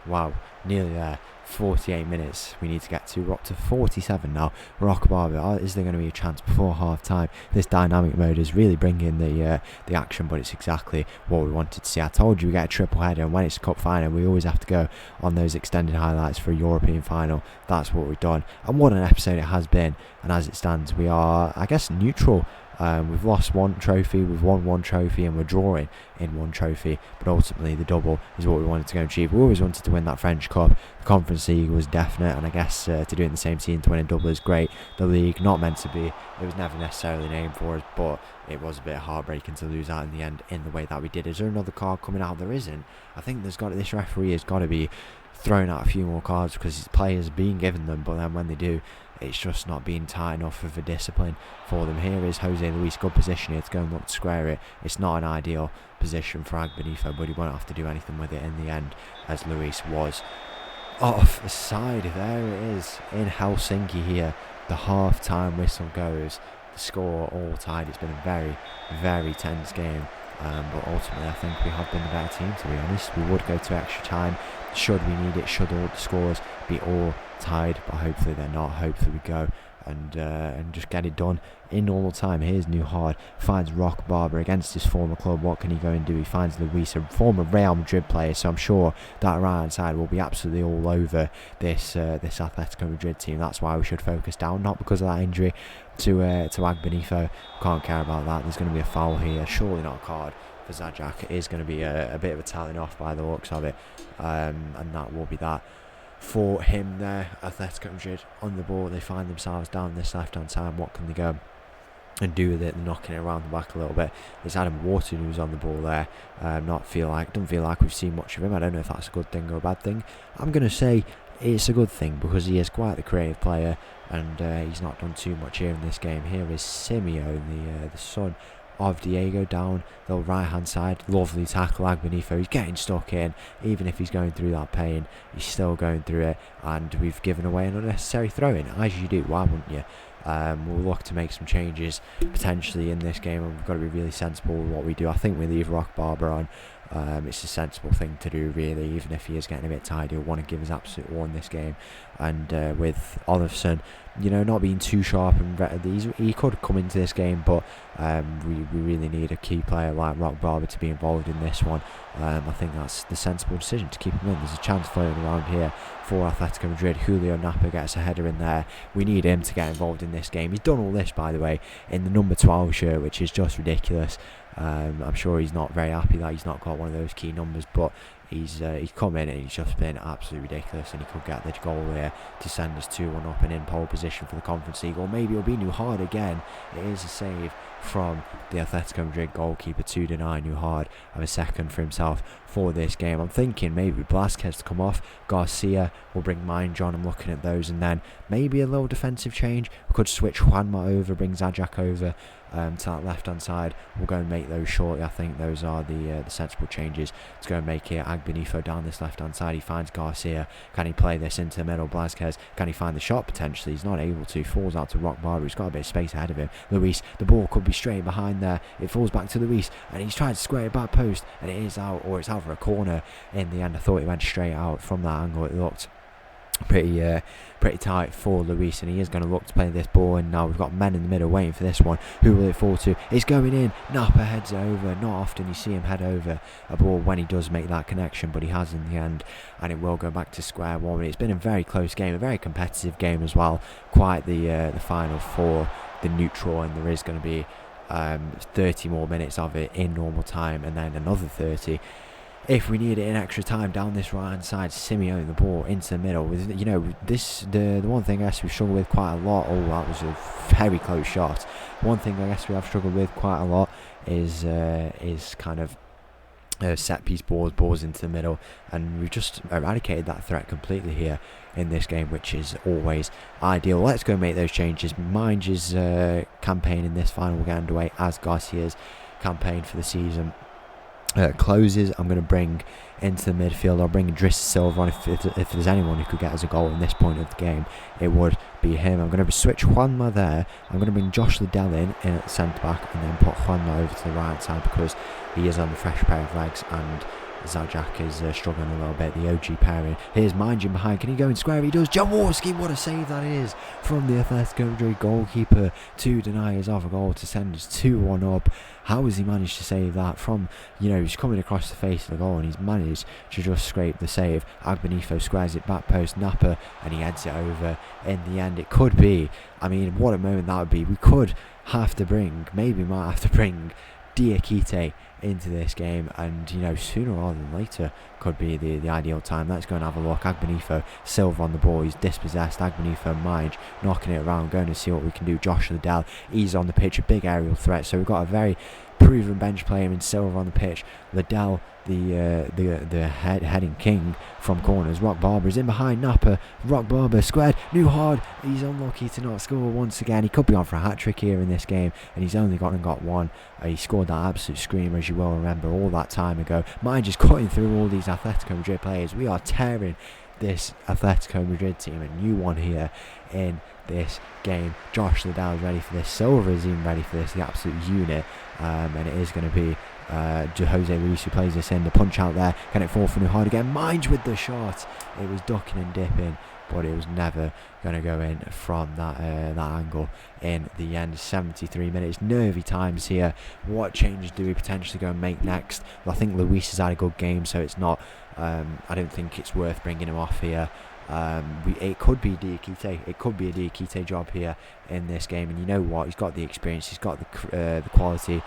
Wow, nearly there. 48 minutes we need to get to. We're up to 47 now. Rock Barber, is there going to be a chance before half time? This dynamic mode is really bringing the action, but it's exactly what we wanted to see. I told you we get a triple header, and when it's a cup final we always have to go on those extended highlights for a European final. That's what we've done, and what an episode it has been. And as it stands, we are, I guess, neutral. We've lost one trophy, we've won one trophy, and we're drawing in one trophy, but ultimately the double is what we wanted to go and achieve. We always wanted to win that French Cup. The Conference League was definite, and I guess to do it in the same season to win a double is great. The League, not meant to be, it was never necessarily named for us, but it was a bit heartbreaking to lose out in the end in the way that we did. Is there another card coming out? There isn't. I think this referee has got to be throwing out a few more cards because his players are being given them, but then when they do, it's just not being tight enough of a discipline for them. Here is Jose Luis, good position here to go and look to square it. It's not an ideal position for Agbonifo, but he won't have to do anything with it in the end, as Luis was off the side. There it is in Helsinki here. The half-time whistle goes. The score all tied. It's been a very, very tense game. But ultimately I think we have been the better team, to be honest. We would go to extra time should we need it, should all the scores be all tied, but hopefully they're not. Hopefully we go and just get it done in normal time. Here's Newhard, finds Rock Barber against his former club. What can he go and do? He finds Luis, a former Real Madrid player, so I'm sure that right hand side will be absolutely all over this Atletico Madrid team. That's why we should focus down, not because of that injury to Agbonifo. Can't care about that. There's going to be a foul here, surely not a card for Zajac. It is going to be a bit of a telling off by the looks of it, and that will be that for him there. Atletico Madrid on the ball, they find themselves down this left hand side. What can they go and do with it? They're knocking it around the back a little bit. It's Adam Wharton who's on the ball there. Don't feel like we've seen much of him. I don't know if that's a good thing or a bad thing. I'm going to say it's a good thing because he is quite the creative player, and he's not done too much here in this game. Here is Simeo, the son of Diego, down the right hand side. Lovely tackle. Agbonifo, he's getting stuck in. Even if he's going through that pain, he's still going through it, and we've given away an unnecessary throw in, as you do. Why wouldn't you? We'll look to make some changes potentially in this game, and we've got to be really sensible with what we do. I think we leave Rock Barber on. It's a sensible thing to do, really. Even if he is getting a bit tired, he'll want to give his absolute all in this game. And with Olafsson, not being too sharp, and he could come into this game, but we really need a key player like Rock Barber to be involved in this one. I think that's the sensible decision, to keep him in. There's a chance floating around here for Atletico Madrid. Julio Napa gets a header in there. We need him to get involved in this game. He's done all this, by the way, in the number 12 shirt, which is just ridiculous. I'm sure he's not very happy that he's not got one of those key numbers, but he's come in and he's just been absolutely ridiculous, and he could get the goal there to send us 2-1 up and in pole position for the Conference League. Or maybe it'll be Newhard again. It is a save from the Atletico Madrid goalkeeper to deny Newhard of a second for himself for this game. I'm thinking maybe Blasquez to come off, Garcia will bring Mindjon. I'm looking at those, and then maybe a little defensive change. We could switch Juanma over, bring Zajac over to that left hand side. We'll go and make those shortly. I think those are the sensible changes to go and make here. Agbonifo down this left hand side, he finds Garcia. Can he play this into the middle? Blasquez, can he find the shot? Potentially, he's not able to. Falls out to Rock Barber, he's got a bit of space ahead of him. Luis, the ball could be straight behind there. It falls back to Luis, and he's trying to square it back post, and it is out, or it's out for a corner in the end. I thought it went straight out from that angle. It looked pretty tight for Luis, and he is going to look to play this ball, and now we've got men in the middle waiting for this one. Who will it fall to? It's going in. Napa heads it over. Not often you see him head over a ball when he does make that connection, but he has in the end, and it will go back to square one. It's been a very close game, a very competitive game as well. Quite the final for the neutral, and there is going to be 30 more minutes of it in normal time, and then another 30 if we need it in extra time. Down this right hand side, Simeone, the ball into the middle. With the one thing I guess we've struggled with quite a lot. Oh, that was a very close shot. One thing I guess we have struggled with quite a lot is kind of set piece balls into the middle, and we've just eradicated that threat completely here in this game, which is always ideal. Let's go make those changes. Mind's campaign in this final will get underway as Garcia's campaign for the season closes. I'm going to bring into the midfield, I'll bring Driss Silva on. If there's anyone who could get us a goal in this point of the game, it would be be him. I'm going to switch Juanma there. I'm going to bring Josh Liddell in at centre back, and then put Juanma over to the right side because he is on the fresh pair of legs, and Zajac is struggling a little bit, the OG pairing. Here's Mindjin behind, can he go and square? He does. Jaworski, what a save that is from the Atletico Madrid goalkeeper to deny his other goal to send us 2-1 up. How has he managed to save that from, he's coming across the face of the goal and he's managed to just scrape the save. Agbonifo squares it back post, Napa, and he heads it over in the end. It could be, what a moment that would be. We could have to bring, maybe might have to bring Diakite into this game, and sooner rather than later could be the ideal time. Let's go and have a look. Agbonifo, Silva on the ball, he's dispossessed. Agbonifo, Mange knocking it around, going to see what we can do. Josh Liddell, he's on the pitch, a big aerial threat, so we've got a very proven bench player in Silva on the pitch. Liddell, the heading king from corners. Rock Barber is in behind Napa. Rock Barber squared. Newhard, he's unlucky to not score once again. He could be on for a hat-trick here in this game, and he's only got one. He scored that absolute screamer, as you will remember, all that time ago. Mind just cutting through all these Atletico Madrid players. We are tearing this Atletico Madrid team, a new one here in this game. Josh Liddell is ready for this. Silva is even ready for this, the absolute unit, and it is going to be Jose Luis who plays this in. The punch out there, can it fall for Newhard again? Mind with the shot. It was ducking and dipping, but it was never going to go in from that angle in the end. 73 minutes, nervy times here. What changes do we potentially go and make next? Well, I think Luis has had a good game, so it's not I don't think it's worth bringing him off here. It could be Diakite. It could be a Diakite job here in this game, and you know what? He's got the experience. He's got the quality.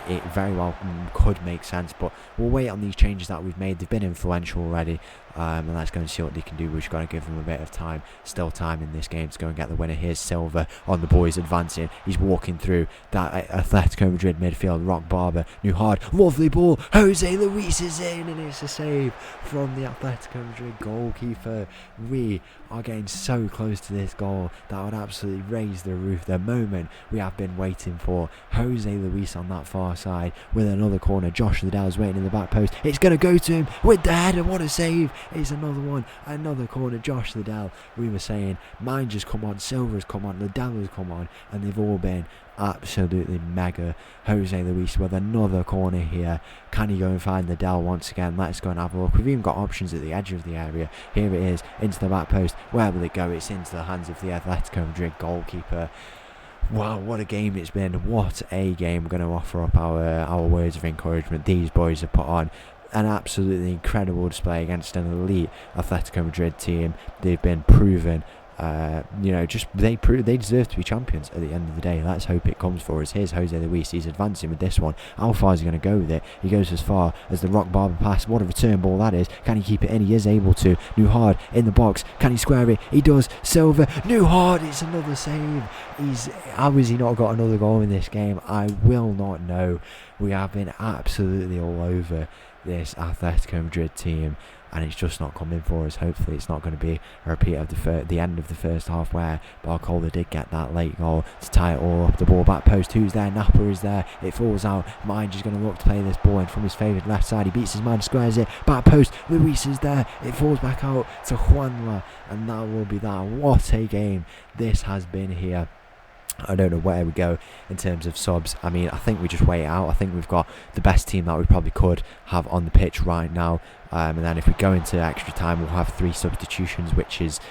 It very well could make sense, but we'll wait on these changes that we've made. They've been influential already, and let's go and see what they can do. We've got to give them a bit of time. Still time in this game to go and get the winner. Here's Silva on the ball. He's advancing. He's walking through that Atletico Madrid midfield. Rock Barber, Newhard, lovely ball. Jose Luis is in, and it's a save from the Atletico Madrid goalkeeper. We are getting so close to this goal that would absolutely raise the roof. The moment we have been waiting for. Jose Luis on that far side with another corner. Josh Liddell's waiting in the back post. It's going to go to him with the header. What a save. It's another one. Another corner. Josh Liddell. We were saying Mange has come on, Silva's come on, Liddell has come on, and they've all been absolutely mega. Jose Luis with another corner here. Can he go and find Liddell once again? Let's go and have a look. We've even got options at the edge of the area. Here it is, into the back post. Where will it go? It's into the hands of the Atletico Madrid goalkeeper. Wow, what a game it's been. What a game. We're going to offer up our words of encouragement. These boys have put on an absolutely incredible display against an elite Atletico Madrid team. They've been proven. They deserve to be champions at the end of the day. Let's hope it comes for us. Here's Jose Luis. He's advancing with this one. How far is he going to go with it? He goes as far as the Rock Barber pass. What a return ball that is. Can he keep it in? He is able to. Newhard in the box. Can he square it? He does. Silva. Newhard. It's another save. How has he not got another goal in this game? I will not know. We have been absolutely all over this Atletico Madrid team, and it's just not coming for us. Hopefully it's not going to be a repeat of the end of the first half where Barcola did get that late goal to tie it all up. The ball back post, who's there? Napa is there. It falls out. Mange is going to look to play this ball in from his favourite left side. He beats his man, squares it. Back post, Luis is there. It falls back out to Juanma, and that will be that. What a game this has been here. I don't know where we go in terms of subs. I think we just wait it out. I think we've got the best team that we probably could have on the pitch right now. And then if we go into extra time, we'll have 3 substitutions, which is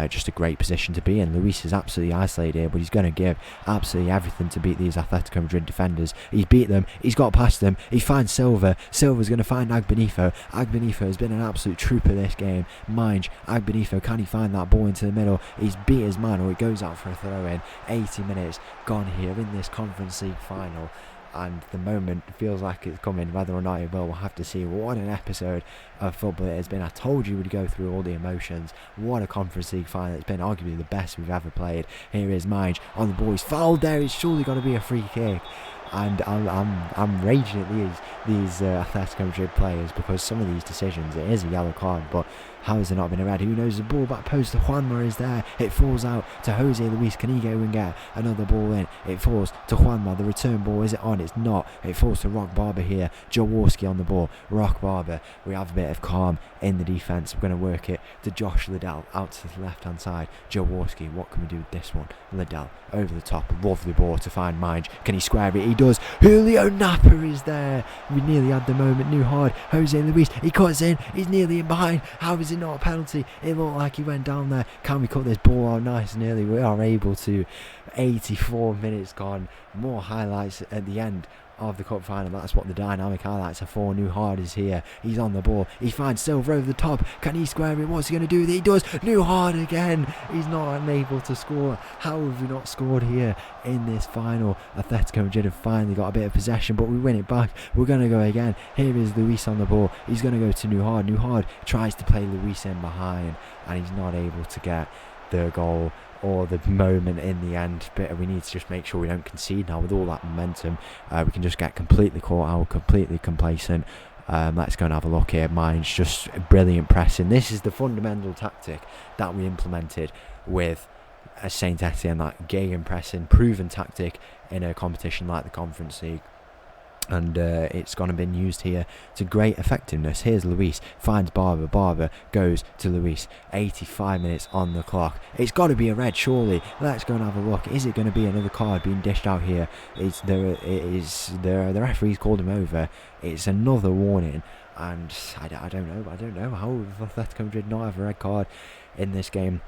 just a great position to be in. Luis is absolutely isolated here, but he's going to give absolutely everything to beat these Atletico Madrid defenders. He's beat them. He's got past them. He finds Silva. Silva's going to find Agbonifo. Agbonifo has been an absolute trooper this game. Mange, Agbonifo, can he find that ball into the middle? He's beat his man, or he goes out for a throw-in. 80 minutes gone here in this Conference League final. And the moment feels like it's coming. Whether or not it will, we'll have to see. What an episode of football it has been. I told you we'd go through all the emotions. What a Conference League final. It's been arguably the best we've ever played. Here is Mange on the ball. He's fouled there. It's surely got to be a free kick. And I'm raging at these Atletico Madrid players, because some of these decisions, it is a yellow card, but how has there not been a red? Who knows? The ball back post to Juanma is there. It falls out to Jose Luis. Can he go and get another ball in? It falls to Juanma. The return ball, is it on? It's not. It falls to Rock Barber here. Jaworski on the ball. Rock Barber. We have a bit of calm in the defence. We're going to work it to Josh Liddell out to the left hand side. Jaworski, what can we do with this one? Liddell over the top. Lovely ball to find Minge. Can he square it? He does. Julio Napa is there. We nearly had the moment. New hard. Jose Luis. He cuts in. He's nearly in behind. How is it not a penalty? It looked like he went down there. Can we cut this ball out nice and early? We are able to. 84 minutes gone. More highlights at the end of the cup final. That's what the dynamic highlights are for. New Hard is here. He's on the ball. He finds Silva over the top. Can he square it? What's he going to do? He does. New Hard again. He's not unable to score. How have we not scored here in this final? Atletico Madrid have finally got a bit of possession, but we win it back. We're going to go again. Here is Luis on the ball. He's going to go to New Hard. New Hard tries to play Luis in behind, and he's not able to get the goal or the moment in the end. But we need to just make sure we don't concede now with all that momentum. We can just get completely caught out, completely complacent. Let's go and have a look here. Mine's just brilliant pressing. This is the fundamental tactic that we implemented with Saint Etienne, that gegenpressing, proven tactic in a competition like the Conference League. And it's gone and been used here to great effectiveness. Here's Luis, finds Barber. Barber goes to Luis. 85 minutes on the clock. It's got to be a red, surely. Let's go and have a look. Is it going to be another card being dished out here? The referee's called him over. It's another warning, and I don't know how Atletico Madrid not have a red card in this game.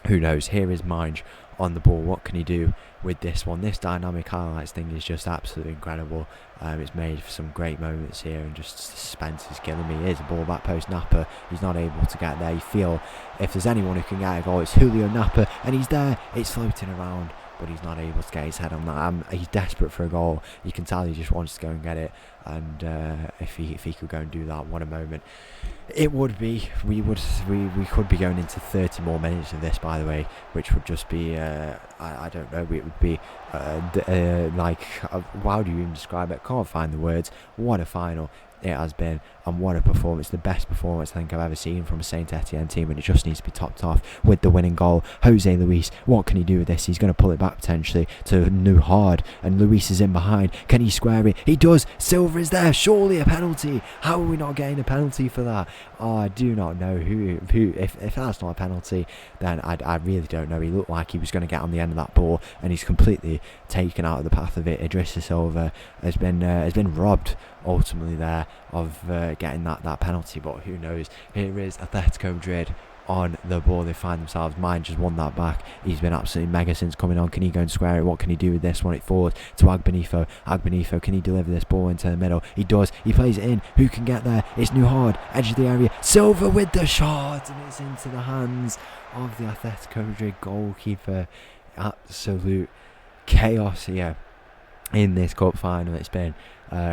Who knows? Here is Minge on the ball. What can he do with this one? This dynamic highlights thing is just absolutely incredible. It's made for some great moments here, and just suspense is killing me. Here's a ball back post. Napa, he's not able to get there. You feel if there's anyone who can get a goal, it's Julio Napa, and he's there. It's floating around, but he's not able to get his head on that. He's desperate for a goal. You can tell he just wants to go and get it. And if he could go and do that, what a moment it would be. We could be going into 30 more minutes of this, by the way, which would just be I don't know. It would be like how do you even describe it? Can't find the words. What a final it has been, and what a performance. The best performance I think I've ever seen from a Saint Etienne team, and it just needs to be topped off with the winning goal. Jose Luis, what can he do with this? He's going to pull it back potentially to New Hard, and Luis is in behind. Can he square it? He does. Silva is there. Surely a penalty. How are we not getting a penalty for that? Oh, I do not know who if that's not a penalty, then I really don't know. He looked like he was going to get on the end of that ball, and he's completely taken out of the path of it. Idrissa Silva has been robbed ultimately there of getting that penalty, but who knows. Here is Atletico Madrid on the ball. They find themselves. Mine just won that back. He's been absolutely mega since coming on. Can he go and square it? What can he do with this one? It forward to Agbenifo. Agbenifo, can he deliver this ball into the middle? He does. He plays it in. Who can get there? It's New Hard, edge of the area. Silva with the shot, and it's into the hands of the Atletico Madrid goalkeeper. Absolute chaos here in this cup final. It's been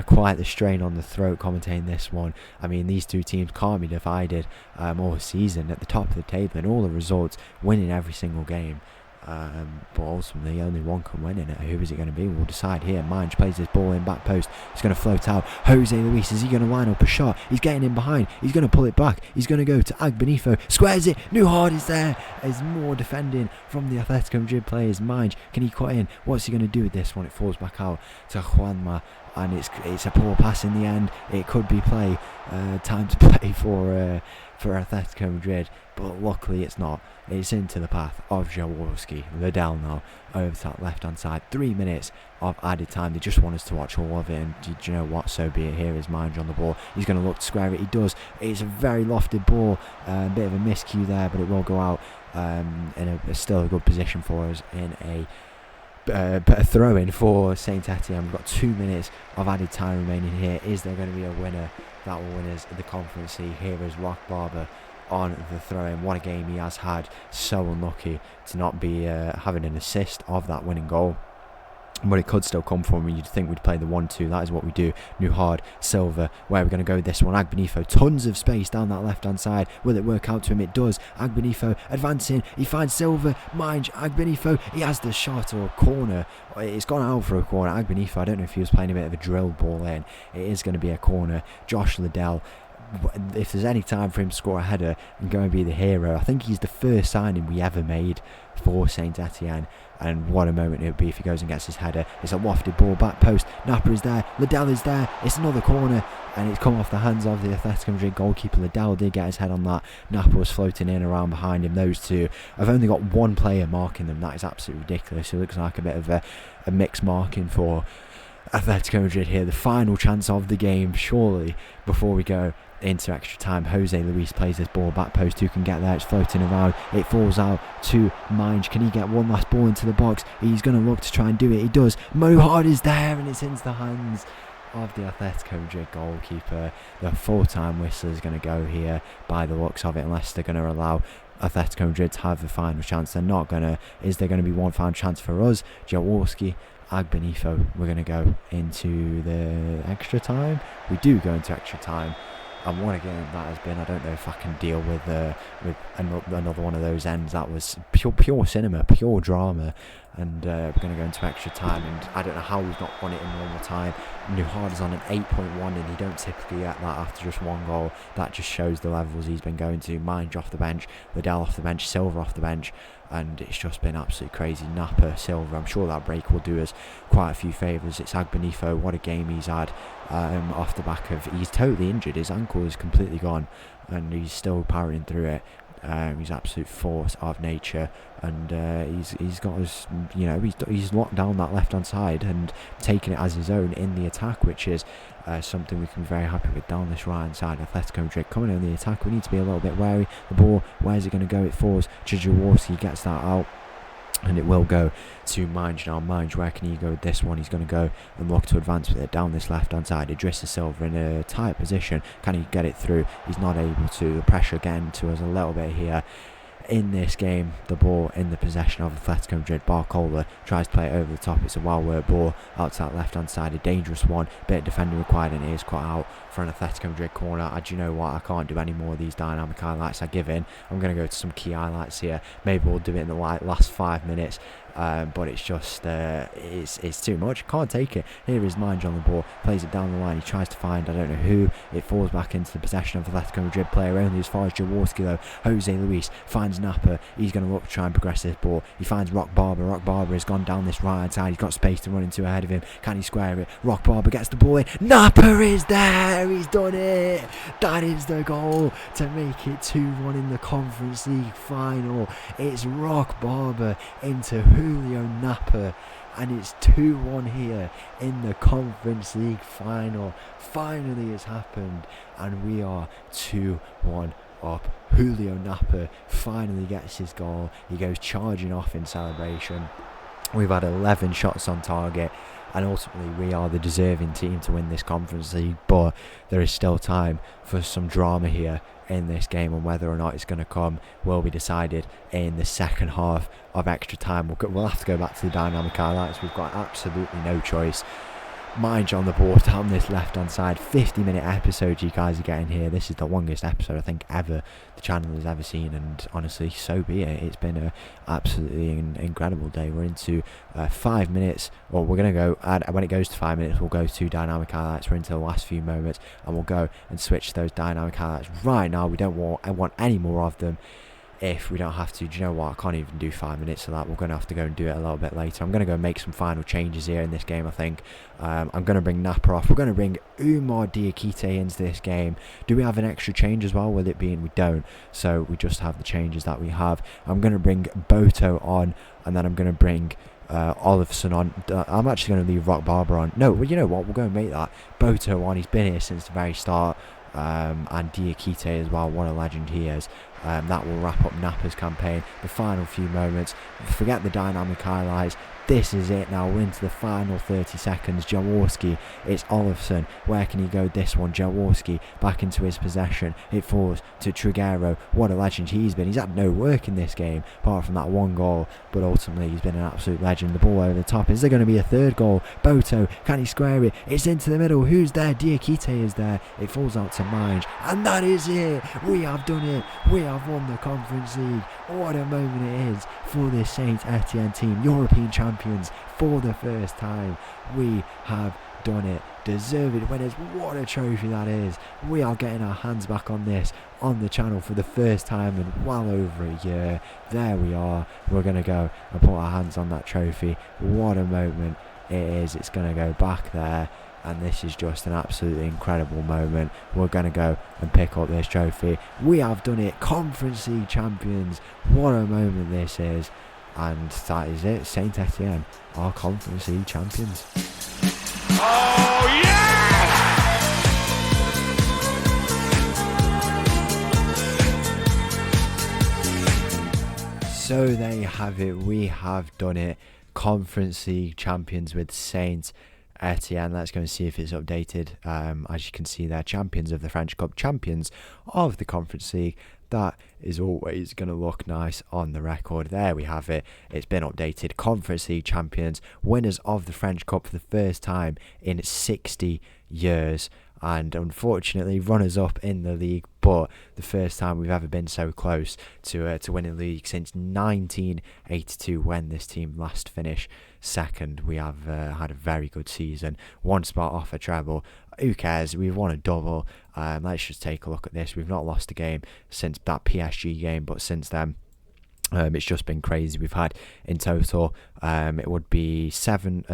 quite the strain on the throat commentating this one. I mean, these two teams can't be divided all season, at the top of the table in all the results, winning every single game. But ultimately only one can win in it. Who is it going to be? We'll decide here. Minge plays this ball in back post. It's going to float out. Jose Luis, is he going to line up a shot? He's getting in behind. He's going to pull it back. He's going to go to Agbenifo. Squares it. New Hard is there. There's more defending from the Atletico Madrid players. Minge, can he cut in? What's he going to do with this one? It falls back out to Juanma, and it's a poor pass in the end. It could be play. Time to play for Atletico Madrid, but luckily it's not. It's into the path of Jaworski. Liddell now over to that left hand side. 3 minutes of added time. They just want us to watch all of it, and do you know what? So be it. Here is Minge on the ball. He's going to look to square it. He does. It's a very lofted ball. A bit of a miscue there, but it will go out in still a good position for us in a throw-in for Saint Etienne. We've got 2 minutes of added time remaining here. Is there going to be a winner that will win us the Conference League? Here is Rock Barber on the throw-in. What a game he has had. So unlucky to not be having an assist of that winning goal. but it could still come from me. You'd think we'd play the 1-2. That is what we do. Nuhard, Silva. Where are we going to go with this one? Agbenifo. Tons of space down that left-hand side. Will it work out to him? It does. Agbenifo advancing. He finds Silva. Mind Agbenifo. He has the shot or corner. It's gone out for a corner. Agbenifo, I don't know if he was playing a bit of a drill ball in. It is going to be a corner. Josh Liddell. If there's any time for him to score a header and go and be the hero, I think he's the first signing we ever made for Saint Etienne. And what a moment it would be if he goes and gets his header. It's a wafted ball, back post. Napa is there. Liddell is there. It's another corner. And it's come off the hands of the Atletico Madrid goalkeeper. Liddell did get his head on that. Napa was floating in around behind him. Those two have only got one player marking them. That is absolutely ridiculous. It looks like a bit of a mixed marking for Atletico Madrid here. The final chance of the game, surely, before we go into extra time. Jose Luis plays this ball back post. Who can get there? It's floating around. It falls out to Minge. Can he get one last ball into the box? He's going to look to try and do it. He does. Mohad is there, and it's into the hands of the Atletico Madrid goalkeeper. The full-time whistle is going to go here by the looks of it, unless they're going to allow Atletico Madrid to have the final chance. They're not going to. Is there going to be one final chance for us? Jaworski, Agbenifo. We're going to go into the extra time. We do go into extra time. And what a game that has been. I don't know if I can deal with another one of those ends. That was pure cinema, pure drama. And we're going to go into extra time. And I don't know how we've not won it in normal time. Nuhard is on an 8.1, and you don't typically get that after just one goal. That just shows the levels he's been going to. Minge off the bench, Liddell off the bench, Silva off the bench. And it's just been absolutely crazy. Napa, Silva, I'm sure that break will do us quite a few favours. It's Agbenifo, what a game he's had off the back of... He's totally injured, his ankle is completely gone, and he's still powering through it. He's absolute force of nature, and he's got his, he's locked down that left hand side and taken it as his own in the attack, which is something we can be very happy with down this right hand side. Atletico Madrid coming in the attack. We need to be a little bit wary. The ball, where's it going to go? It falls. Jaworski gets that out. And it will go to Minge now. Minge, where can he go with this one? He's going to go and look to advance with it down this left-hand side. Idrissa Silva in a tight position. Can he get it through? He's not able to. The pressure again to us a little bit here. In this game, the ball in the possession of Atletico Madrid. Barcola tries to play it over the top. It's a well-worked ball out to that left-hand side. A dangerous one. Bit of defending required, and it is cut out for an Atletico Madrid corner. Do you know what? I can't do any more of these dynamic highlights I give in. I'm going to go to some key highlights here. Maybe we'll do it in the last 5 minutes. But it's just it's too much. Can't take it. Here is Minge on the ball, plays it down the line. He tries to find I don't know who. It falls back into the possession of Atletico Madrid player, only as far as Jaworski though. Jose Luis finds Napa. He's going to look to try and progress this ball. He finds Rock Barber. Rock Barber has gone down this right hand side. He's got space to run into ahead of him. Can he square it? Rock Barber gets the ball in. Napa is there. He's done it. That is the goal to make it 2-1 in the Conference League final. It's Rock Barber into Julio Napa, and it's 2-1 here in the Conference League final. Finally it's happened, and we are 2-1 up. Julio Napa finally gets his goal. He goes charging off in celebration. We've had 11 shots on target, and ultimately we are the deserving team to win this Conference League, but there is still time for some drama here in this game, and whether or not it's going to come will be decided in the second half of extra time. We'll have to go back to the dynamic highlights. We've got absolutely no choice. Minge on the board down this left hand side. 50-minute episode you guys are getting here. This is the longest episode I think ever the channel has ever seen, and honestly so be it. It's been a absolutely incredible day. We're into 5 minutes, or we're going to go when it goes to 5 minutes we'll go to dynamic highlights. We're into the last few moments, and we'll go and switch those dynamic highlights right now. I want any more of them. If we don't have to, do you know what? I can't even do 5 minutes of that. We're going to have to go and do it a little bit later. I'm going to go make some final changes here in this game, I think. I'm going to bring Napa off. We're going to bring Umar Diakite into this game. Do we have an extra change as well? With it being we don't. So we just have the changes that we have. I'm going to bring Boto on, and then I'm going to bring Olafson on. I'm actually going to leave Rock Barber on. No, well, you know what? We're going to make that Boto on. He's been here since the very start. And Diakite as well. What a legend he is. That will wrap up Napa's campaign. The final few moments, forget the dynamic highlights. This is it now. We're into the final 30 seconds. Jaworski, it's Olafsson. Where can he go this one? Jaworski back into his possession. It falls to Triguero. What a legend he's been. He's had no work in this game apart from that one goal, but ultimately he's been an absolute legend. The ball over the top. Is there going to be a third goal? Boto, can he square it? It's into the middle. Who's there? Diakite is there. It falls out to Mange, and that is it. We have done it. We have won the Conference League. What a moment it is for this Saint Etienne team. European champions for the first time. We have done it. Deserved winners. What a trophy that is. We are getting our hands back on this on the channel for the first time in well over a year. There we are. We're going to go and put our hands on that trophy. What a moment it is. It's going to go back there. And this is just an absolutely incredible moment. We're going to go and pick up this trophy. We have done it. Conference League champions. What a moment this is. And that is it. Saint Etienne are Conference League champions. Oh, yes! So there you have it. We have done it. Conference League champions with Saint Etienne. Let's go and see if it's updated. As you can see, they're champions of the French Cup, champions of the Conference League. That is always going to look nice on the record. There we have it. It's been updated. Conference League champions, winners of the French Cup for the first time in 60 years. And unfortunately, runners-up in the league, but the first time we've ever been so close to winning the league since 1982, when this team last finished second. We have had a very good season. One spot off a treble. Who cares? We've won a double. Let's just take a look at this. We've not lost a game since that PSG game, but since then, it's just been crazy. We've had in total, it would be 13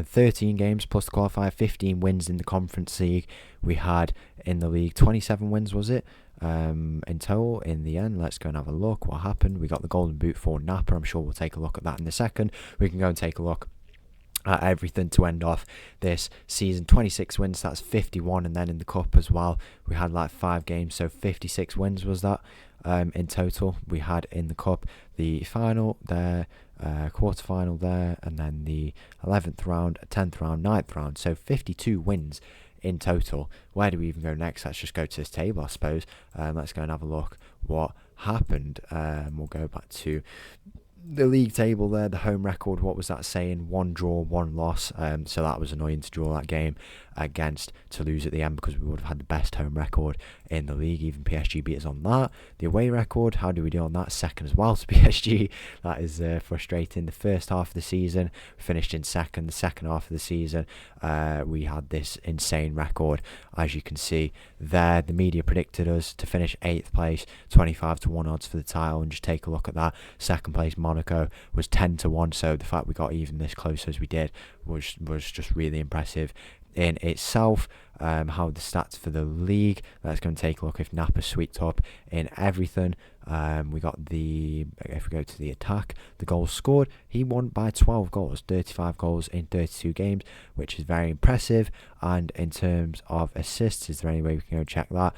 games plus the qualifier, 15 wins in the Conference League. We had in the league 27 wins, was it? In total in the end. Let's go and have a look what happened. We got the golden boot for Napa. I'm sure we'll take a look at that in a second. We can go and take a look at everything to end off this season. 26 wins, that's 51, and then in the cup as well we had like 5 games, so 56 wins was that. In total we had in the cup, the final there, quarter final there, and then the 11th round, 10th round, 9th round, so 52 wins in total. Where do we even go next? Let's just go to this table, I suppose. Let's go and have a look what happened. We'll go back to the league table there. The home record, what was that saying? 1 draw, 1 loss. So that was annoying to draw that game against Toulouse at the end, because we would have had the best home record in the league. Even PSG beat us on that. The away record, how do we do on that? Second as well to PSG. That is frustrating. The first half of the season we finished in second. The second half of the season we had this insane record, as you can see there. The media predicted us to finish 8th place, 25-1 odds for the title, and just take a look at that. Second place Monaco was 10-1, so the fact we got even this close as we did was just really impressive in itself. How the stats for the league, let's go and take a look if Napa swept up in everything. We got if we go to the attack, the goals scored, he won by 12 goals, 35 goals in 32 games, which is very impressive. And in terms of assists, is there any way we can go check that?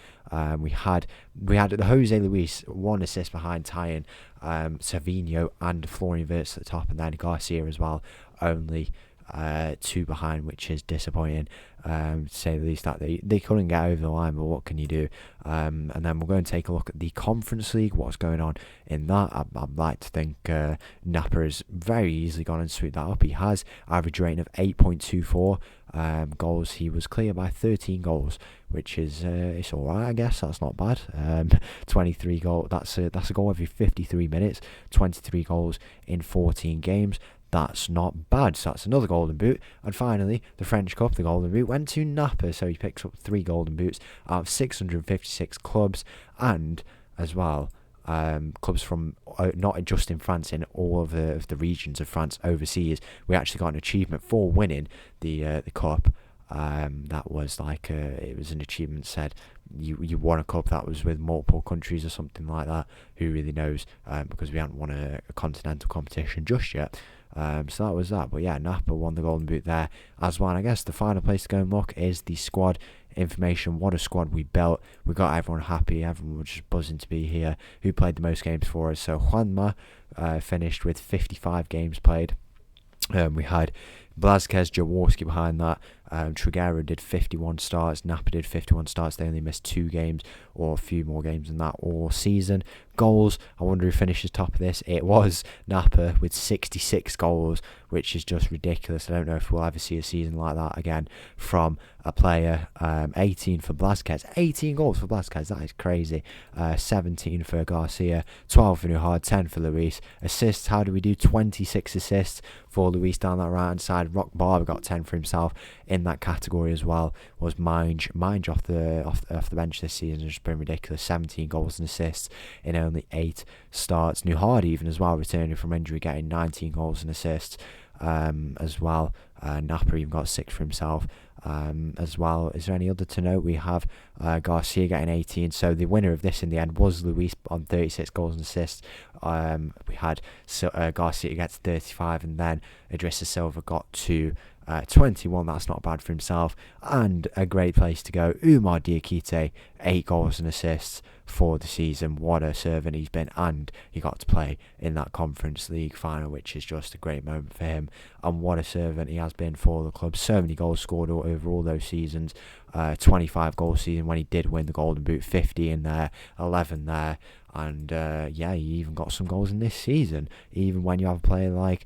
We had the Jose Luis, 1 assist behind tying Savinho and Florian Wirtz at the top, and then Garcia as well, only 2 behind, which is disappointing, to say the least. That they couldn't get over the line, but what can you do? And then we'll go and take a look at the Conference League, what's going on in that. I'd like to think Napa has very easily gone and swept that up. He has average rating of 8.24 goals. He was clear by 13 goals, which is it's alright, I guess. That's not bad. 23 goals, that's a goal every 53 minutes. 23 goals in 14 games. That's not bad. So that's another golden boot. And finally, the French Cup, the golden boot went to Napa. So he picks up 3 golden boots out of 656 clubs. And as well, clubs from not just in France, in all of the regions of France overseas. We actually got an achievement for winning the cup. That was it was an achievement. Said you won a cup that was with multiple countries or something like that. Who really knows? Because we hadn't won a continental competition just yet. So that was that. But yeah, Napa won the Golden Boot there as well. And I guess the final place to go and look is the squad information. What a squad we built. We got everyone happy. Everyone was just buzzing to be here. Who played the most games for us? So Juanma finished with 55 games played. We had Blazquez, Jaworski behind that. Trigueiro did 51 starts. Napa did 51 starts. They only missed 2 games or a few more games than that all season. Goals, I wonder who finishes top of this. It was Napa with 66 goals, which is just ridiculous. I don't know if we'll ever see a season like that again from a player. 18 for Blazquez. 18 goals for Blazquez. That is crazy. 17 for Garcia. 12 for Nuhard. 10 for Luis. Assists, how do we do? 26 assists for Luis down that right hand side. Rock Barber got 10 for himself in that category as well. Was Mange off the bench this season. It's been ridiculous. 17 goals and assists in only 8 starts. Nuhard even as well, returning from injury, getting 19 goals and assists as well. Napa even got 6 for himself as well. Is there any other to note? We have Garcia getting 18. So the winner of this in the end was Luis on 36 goals and assists. We had Garcia gets 35, and then Idrissa Silva got to 21. That's not bad for himself. And a great place to go, Umar Diakite, 8 goals and assists for the season. What a servant he's been, and he got to play in that Conference League final, which is just a great moment for him. And what a servant he has been for the club. So many goals scored over all those seasons. 25 goal season when he did win the Golden Boot, 50 in there, 11 there. And he even got some goals in this season. Even when you have a player like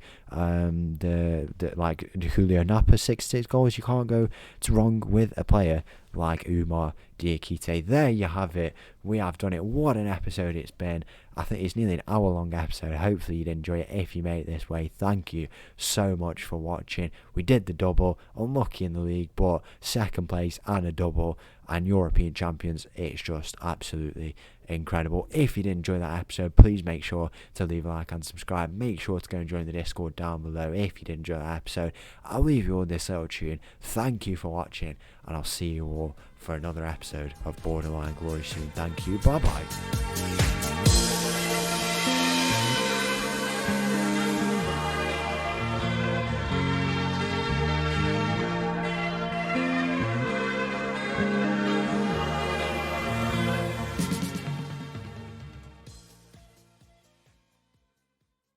like Julio Napa, 66 goals, you can't go wrong with a player like Umar Diakite. There you have it. We have done it. What an episode it's been. I think it's nearly an hour long episode. Hopefully you'd enjoy it if you made it this way. Thank you so much for watching. We did the double. Unlucky in the league, but second place and a double and European champions. It's just absolutely incredible. If you did enjoy that episode, please make sure to leave a like and subscribe. Make sure to go and join the Discord down below if you did enjoy that episode. I'll leave you on this little tune. Thank you for watching, and I'll see you all for another episode of Borderline Glory soon. Thank you. Bye bye.